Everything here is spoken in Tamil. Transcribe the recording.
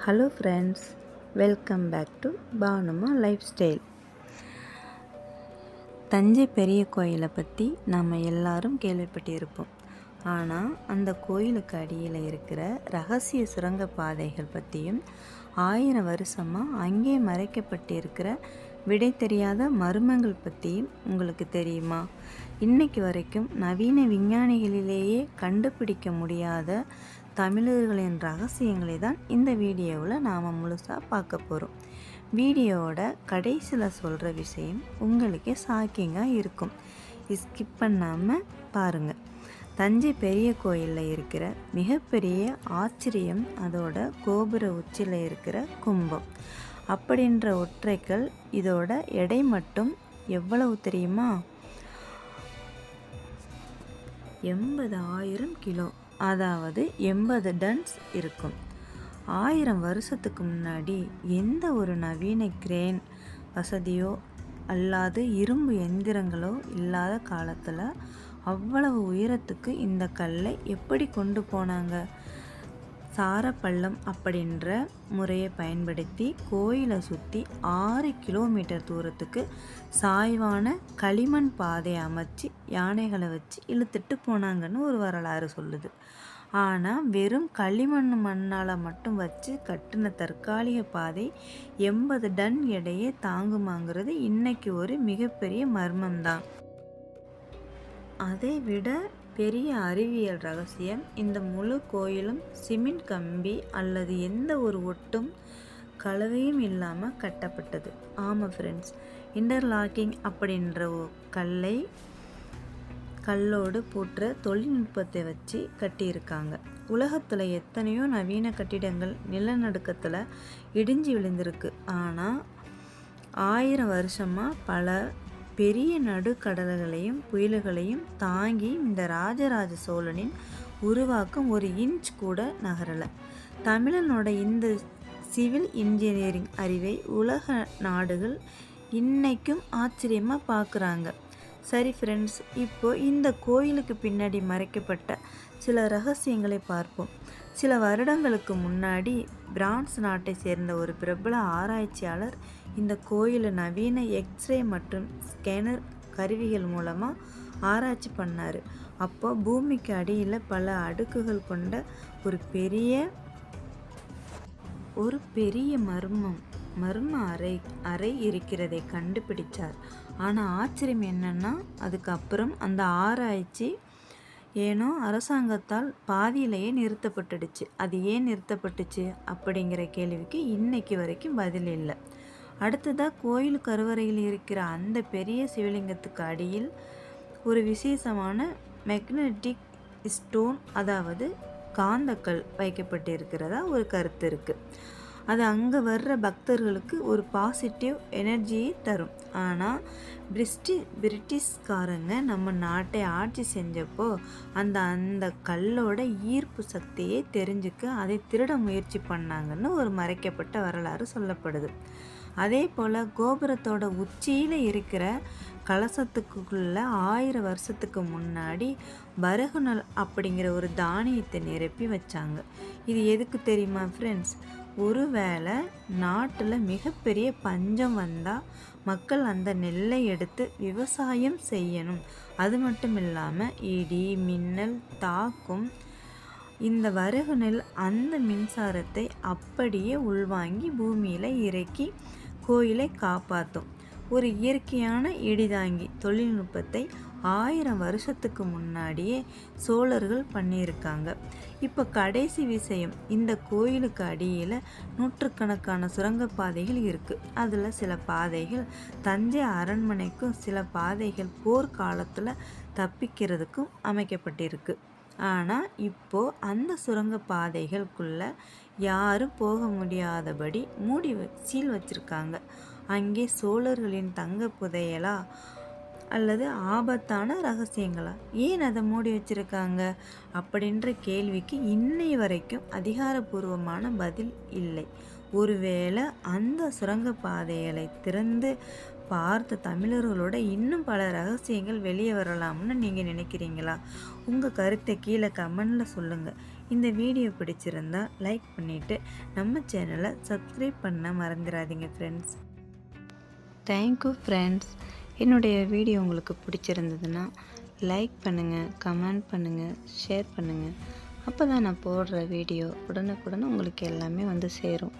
Hello friends, welcome back to Banuma lifestyle. Thanjai பெரிய கோயிலை பற்றி நாம் எல்லாரும் கேள்விப்பட்டிருப்போம். ஆனால் அந்த கோயிலுக்கு அடியில் இருக்கிற ரகசிய சுரங்க பாதைகள் பற்றியும் 1000 வருஷமாக அங்கே மறைக்கப்பட்டிருக்கிற விடை தெரியாத மர்மங்கள் பற்றியும் உங்களுக்கு தெரியுமா? இன்னைக்கு வரைக்கும் நவீன விஞ்ஞானிகளிலேயே கண்டுபிடிக்க முடியாத தமிழர்களின் ரகசியங்களை தான் இந்த வீடியோவில் நாம் முழுசாக பார்க்க போகிறோம். வீடியோவோட கடைசியில் சொல்கிற விஷயம் உங்களுக்கே ஷாக்கிங்காக இருக்கும். ஸ்கிப் பண்ணாமல் பாருங்கள். தஞ்சை பெரிய கோயிலில் இருக்கிற மிகப்பெரிய ஆச்சரியம் அதோட கோபுர உச்சியில் இருக்கிற கும்பம் அப்படின்ற ஒற்றைக்கல். இதோட எடை மட்டும் எவ்வளவு தெரியுமா? 80,000 கிலோ, அதாவது 80 டன்ஸ் இருக்கும். 1000 வருஷத்துக்கு முன்னாடி எந்த ஒரு நவீன கிரேன் வசதியோ அல்லாது இரும்பு எந்திரங்களோ இல்லாத காலத்தில் அவ்வளவு உயரத்துக்கு இந்த கல்லை எப்படி கொண்டு போனாங்க? சாரப்பள்ளம் அப்படின்ற முறையை பயன்படுத்தி கோயிலை சுற்றி 6 கிலோமீட்டர் தூரத்துக்கு சாய்வான களிமண் பாதையை அமைச்சு யானைகளை வச்சு இழுத்துட்டு போனாங்கன்னு ஒரு வரலாறு சொல்லுது. ஆனால் வெறும் களிமண் மண்ணால் மட்டும் வச்சு கட்டின தற்காலிக பாதை 80 டன் எடையை தாங்குமாங்கிறது இன்னைக்கு ஒரு மிகப்பெரிய மர்மம்தான். அதை விட பெரிய அறிவியல் ரகசியம், இந்த முழு கோயிலும் சிமெண்ட் கம்பி அல்லது எந்த ஒரு ஒட்டும் கலவையும் இல்லாமல் கட்டப்பட்டது. ஆமாம் ஃப்ரெண்ட்ஸ், இன்டர்லாக்கிங் அப்படின்ற கல்லோடு போற்ற தொழில்நுட்பத்தை வச்சு கட்டியிருக்காங்க. உலகத்தில் எத்தனையோ நவீன கட்டிடங்கள் நிலநடுக்கத்தில் இடிஞ்சு விழுந்திருக்கு. ஆனால் 1000 வருஷமாக பல பெரிய நடுக்கடல்களையும் புயல்களையும் தாங்கி இந்த ராஜராஜ சோழனின் உருவாக்கம் ஒரு இன்ச் கூட நகரலை. தமிழனோட இந்த சிவில் இன்ஜினியரிங் அறிவை உலக நாடுகள் இன்னைக்கும் ஆச்சரியமாக பார்க்குறாங்க. சரி ஃப்ரெண்ட்ஸ், இப்போது இந்த கோயிலுக்கு பின்னாடி மறைக்கப்பட்ட சில ரகசியங்களை பார்ப்போம். சில வருடங்களுக்கு முன்னாடி பிரான்ஸ் நாட்டை சேர்ந்த ஒரு பிரபல ஆராய்ச்சியாளர் இந்த கோயிலை நவீன எக்ஸ்ரே மற்றும் ஸ்கேனர் கருவிகள் மூலமாக ஆராய்ச்சி பண்ணார். அப்போ பூமிக்கு அடியில் பல அடுக்குகள் கொண்ட ஒரு பெரிய மர்ம அறை இருக்கிறதை கண்டுபிடிச்சார். ஆனால் ஆச்சரியம் என்னன்னா, அதுக்கப்புறம் அந்த ஆராய்ச்சி ஏனோ அரசாங்கத்தால் பாதியிலேயே நிறுத்தப்பட்டுடுச்சு. அது ஏன் நிறுத்தப்பட்டுச்சு அப்படிங்கிற கேள்விக்கு இன்னைக்கு வரைக்கும் பதில் இல்லை. அடுத்ததாக கோயில் கருவறையில் இருக்கிற அந்த பெரிய சிவலிங்கத்துக்கு அடியில் ஒரு விசேஷமான மேக்னெட்டிக் ஸ்டோன், அதாவது காந்தக்கல் வைக்கப்பட்டிருக்கிறதா ஒரு கருத்து இருக்குது. அது அங்கே வர்ற பக்தர்களுக்கு ஒரு பாசிட்டிவ் எனர்ஜியை தரும். ஆனால் பிரிட்டிஷ்காரங்க நம்ம நாட்டை ஆட்சி செஞ்சப்போ அந்த கல்லோட ஈர்ப்பு சக்தியை தெரிஞ்சுக்க அதை திருட முயற்சி பண்ணாங்கன்னு ஒரு மறைக்கப்பட்ட வரலாறு சொல்லப்படுது. அதே போல் கோபுரத்தோட உச்சியில் இருக்கிற கலசத்துக்குள்ள 1000 வருஷத்துக்கு முன்னாடி பரகுநல் அப்படிங்கிற ஒரு தானியத்தை நிரப்பி வச்சாங்க. இது எதுக்கு தெரியுமா ஃப்ரெண்ட்ஸ்? ஒருவேளை நாட்டில் மிகப்பெரிய பஞ்சம் வந்தால் மக்கள் அந்த நெல்லை எடுத்து விவசாயம் செய்யணும். அது மட்டும் இல்லாமல் இடி மின்னல் தாக்கும் இந்த வரகு நெல் அந்த மின்சாரத்தை அப்படியே உள்வாங்கி பூமியில் இறக்கி கோயிலை காப்பாற்றும் ஒரு இயற்கையான இடிதாங்கி தொழில்நுட்பத்தை 1000 வருஷத்துக்கு முன்னாடியே சோழர்கள் பண்ணியிருக்காங்க. இப்போ கடைசி விஷயம், இந்த கோயிலுக்கு அடியில் நூற்றுக்கணக்கான சுரங்கப்பாதைகள் இருக்குது. அதில் சில பாதைகள் தஞ்சை அரண்மனைக்கும், சில பாதைகள் போர்க்காலத்தில் தப்பிக்கிறதுக்கும் அமைக்கப்பட்டிருக்கு. ஆனால் இப்போது அந்த சுரங்க பாதைகளுக்குள்ளே யாரும் போக முடியாதபடி சீல் வச்சுருக்காங்க. அங்கே சோழர்களின் தங்க புதையலா அல்லது ஆபத்தான ரகசியங்களா? ஏன் அதை மூடி வச்சுருக்காங்க அப்படின்ற கேள்விக்கு இன்னை வரைக்கும் அதிகாரப்பூர்வமான பதில் இல்லை. ஒருவேளை அந்த சுரங்க பாதைகளை திறந்து பார்த்த தமிழர்களோட இன்னும் பல ரகசியங்கள் வெளியே வரலாம்னு நீங்கள் நினைக்கிறீங்களா? உங்கள் கருத்தை கீழே கமெண்டில் சொல்லுங்கள். இந்த வீடியோ பிடிச்சிருந்தா லைக் பண்ணிவிட்டு நம்ம சேனலை சப்ஸ்கிரைப் பண்ண மறந்துடாதீங்க ஃப்ரெண்ட்ஸ். Thank you friends. என்னுடைய வீடியோ உங்களுக்கு பிடிச்சிருந்ததுன்னா லைக் பண்ணுங்கள், கமெண்ட் பண்ணுங்கள், ஷேர் பண்ணுங்கள். அப்போ தான் நான் போடுற வீடியோ உடனுக்குடன் உங்களுக்கு எல்லாமே வந்து சேரும்.